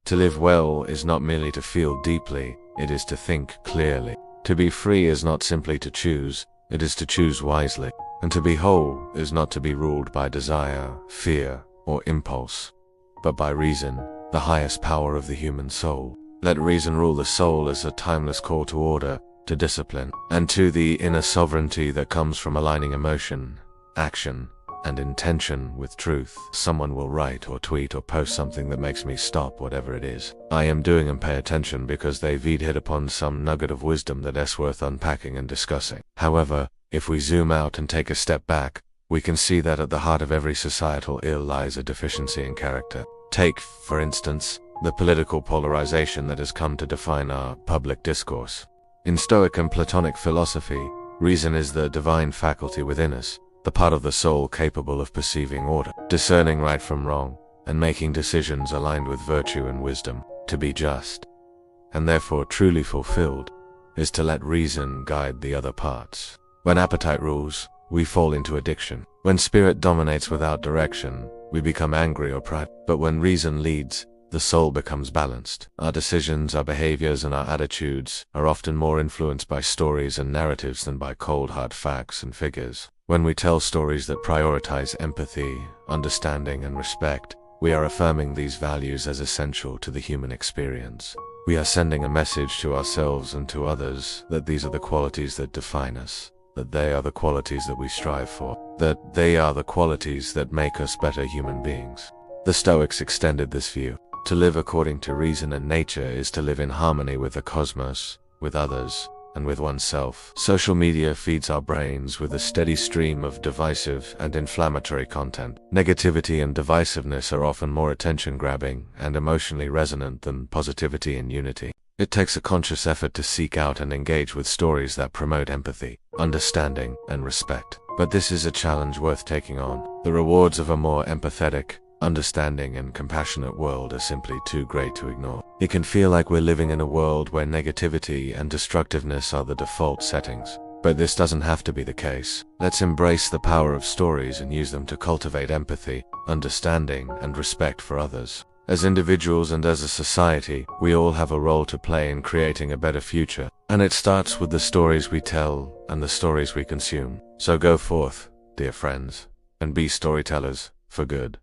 To live well is not merely to feel deeply, it is to think clearly. To be free is not simply to choose, it is to choose wisely. And to be whole is not to be ruled by desire, fear, or impulse, but by reason, the highest power of the human soul. Let reason rule the soul as a timeless call to order, to discipline, and to the inner sovereignty that comes from aligning emotion, action, and intention with truth. Someone will write or tweet or post something that makes me stop whatever it is I am doing and pay attention because they've hit upon some nugget of wisdom that is worth unpacking and discussing. However, if we zoom out and take a step back, we can see that at the heart of every societal ill lies a deficiency in character. Take, for instance, the political polarization that has come to define our public discourse. In Stoic and Platonic philosophy, reason is the divine faculty within us, the part of the soul capable of perceiving order, discerning right from wrong, and making decisions aligned with virtue and wisdom. To be just, and therefore truly fulfilled, is to let reason guide the other parts. When appetite rules, we fall into addiction. When spirit dominates without direction, we become angry or proud. But when reason leads, the soul becomes balanced. Our decisions, our behaviors, and our attitudes are often more influenced by stories and narratives than by cold hard facts and figures. When we tell stories that prioritize empathy, understanding, and respect, we are affirming these values as essential to the human experience. We are sending a message to ourselves and to others that these are the qualities that define us, that they are the qualities that we strive for, that they are the qualities that make us better human beings. The Stoics extended this view. To live according to reason and nature is to live in harmony with the cosmos, with others, and with oneself. Social media feeds our brains with a steady stream of divisive and inflammatory content. Negativity and divisiveness are often more attention-grabbing and emotionally resonant than positivity and unity. It takes a conscious effort to seek out and engage with stories that promote empathy, understanding, and respect. But this is a challenge worth taking on. The rewards of a more empathetic, understanding, and compassionate world are simply too great to ignore. It can feel like we're living in a world where negativity and destructiveness are the default settings. But this doesn't have to be the case. Let's embrace the power of stories and use them to cultivate empathy, understanding, and respect for others. As individuals and as a society, we all have a role to play in creating a better future. And it starts with the stories we tell and the stories we consume. So go forth, dear friends, and be storytellers for good.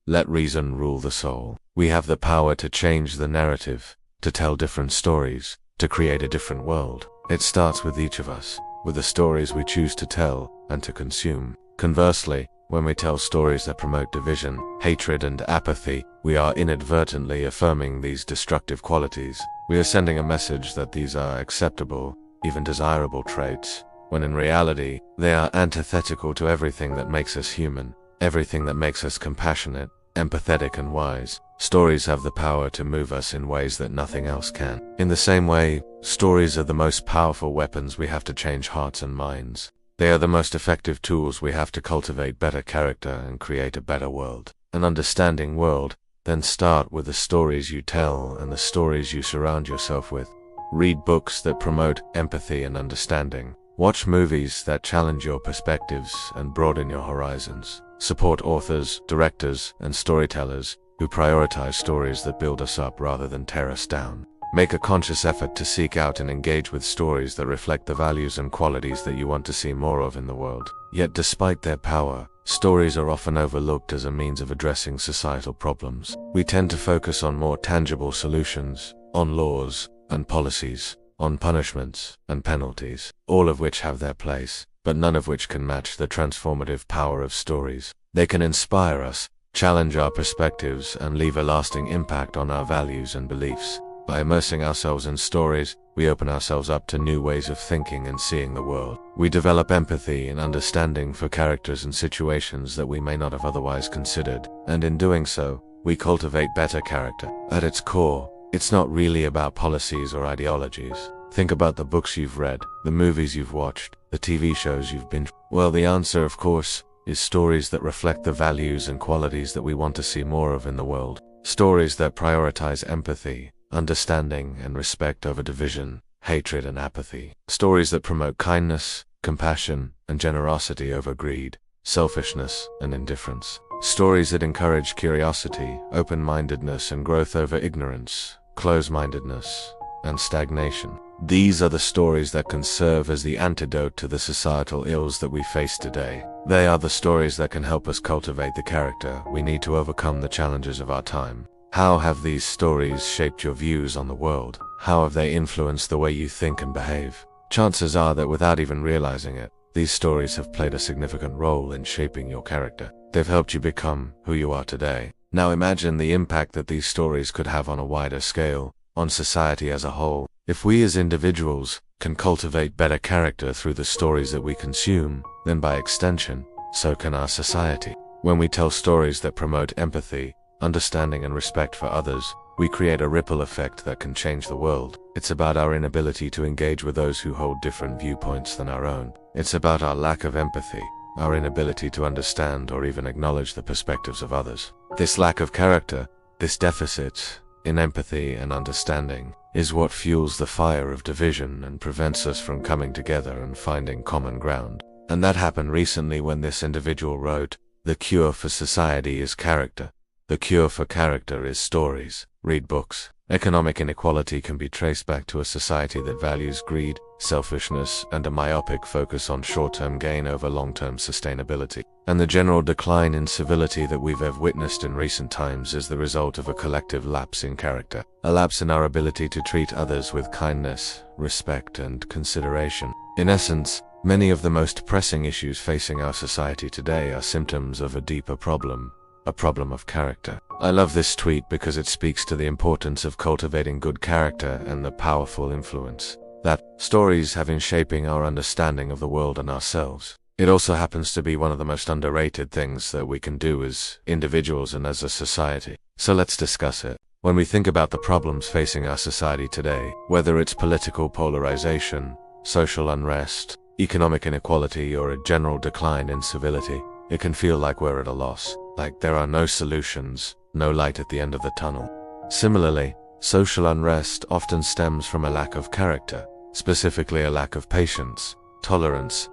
Let reason rule the soul. We have the power to change the narrative, to tell different stories, to create a different world. It starts with each of us, with the stories we choose to tell and to consume. Conversely, when we tell stories that promote division, hatred, and apathy, we are inadvertently affirming these destructive qualities. We are sending a message that these are acceptable, even desirable traits, when in reality, they are antithetical to everything that makes us human, everything that makes us compassionate, empathetic, and wise. Stories have the power to move us in ways that nothing else can. In the same way, stories are the most powerful weapons we have to change hearts and minds. They are the most effective tools we have to cultivate better character and create a better world. An understanding world, then start with the stories you tell and the stories you surround yourself with. Read books that promote empathy and understanding. Watch movies that challenge your perspectives and broaden your horizons. Support authors, directors, and storytellers who prioritize stories that build us up rather than tear us down. Make a conscious effort to seek out and engage with stories that reflect the values and qualities that you want to see more of in the world. Yet despite their power, stories are often overlooked as a means of addressing societal problems. We tend to focus on more tangible solutions, on laws and policies, on punishments and penalties, all of which have their place, but none of which can match the transformative power of stories. They can inspire us, challenge our perspectives, and leave a lasting impact on our values and beliefs. By immersing ourselves in stories, we open ourselves up to new ways of thinking and seeing the world. We develop empathy and understanding for characters and situations that we may not have otherwise considered, and in doing so, we cultivate better character. At its core, it's not really about policies or ideologies. Think about the books you've read, the movies you've watched, the TV shows you've binged. Well, the answer, of course, is stories that reflect the values and qualities that we want to see more of in the world. Stories that prioritize empathy, understanding, and respect over division, hatred, and apathy. Stories that promote kindness, compassion, and generosity over greed, selfishness, and indifference. Stories that encourage curiosity, open-mindedness, and growth over ignorance, close-mindedness, and stagnation. These are the stories that can serve as the antidote to the societal ills that we face today. They are the stories that can help us cultivate the character we need to overcome the challenges of our time. How have these stories shaped your views on the world? How have they influenced the way you think and behave? Chances are that without even realizing it, these stories have played a significant role in shaping your character. They've helped you become who you are today. Now imagine the impact that these stories could have on a wider scale, on society as a whole. If we as individuals can cultivate better character through the stories that we consume, then by extension, so can our society. When we tell stories that promote empathy, understanding, and respect for others, we create a ripple effect that can change the world. It's about our inability to engage with those who hold different viewpoints than our own. It's about our lack of empathy, our inability to understand or even acknowledge the perspectives of others. This lack of character, this deficit in empathy and understanding, is what fuels the fire of division and prevents us from coming together and finding common ground. And that happened recently when this individual wrote, "The cure for society is character. The cure for character is stories. Read books." Economic inequality can be traced back to a society that values greed, selfishness, and a myopic focus on short-term gain over long-term sustainability. And the general decline in civility that we've witnessed in recent times is the result of a collective lapse in character. A lapse in our ability to treat others with kindness, respect, and consideration. In essence, many of the most pressing issues facing our society today are symptoms of a deeper problem. A problem of character. I love this tweet because it speaks to the importance of cultivating good character and the powerful influence that stories have in shaping our understanding of the world and ourselves. It also happens to be one of the most underrated things that we can do as individuals and as a society. So let's discuss it. When we think about the problems facing our society today, whether it's political polarization, social unrest, economic inequality, or a general decline in civility, it can feel like we're at a loss. Like there are no solutions, no light at the end of the tunnel. Similarly, social unrest often stems from a lack of character, specifically a lack of patience, tolerance,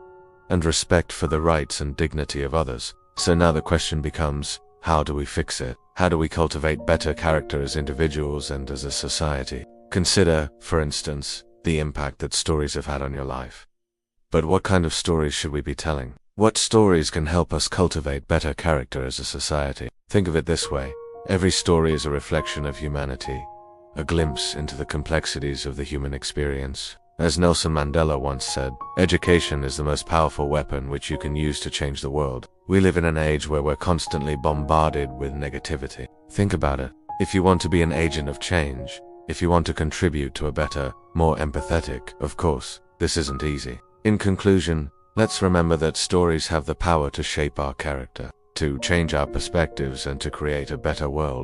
and respect for the rights and dignity of others. So now the question becomes, how do we fix it? How do we cultivate better character as individuals and as a society? Consider, for instance, the impact that stories have had on your life. But what kind of stories should we be telling? What stories can help us cultivate better character as a society? Think of it this way. Every story is a reflection of humanity, a glimpse into the complexities of the human experience. As Nelson Mandela once said, education is the most powerful weapon which you can use to change the world. We live in an age where we're constantly bombarded with negativity. Think about it. If you want to be an agent of change, if you want to contribute to a better, more empathetic, of course, this isn't easy. In conclusion, let's remember that stories have the power to shape our character, to change our perspectives, and to create a better world.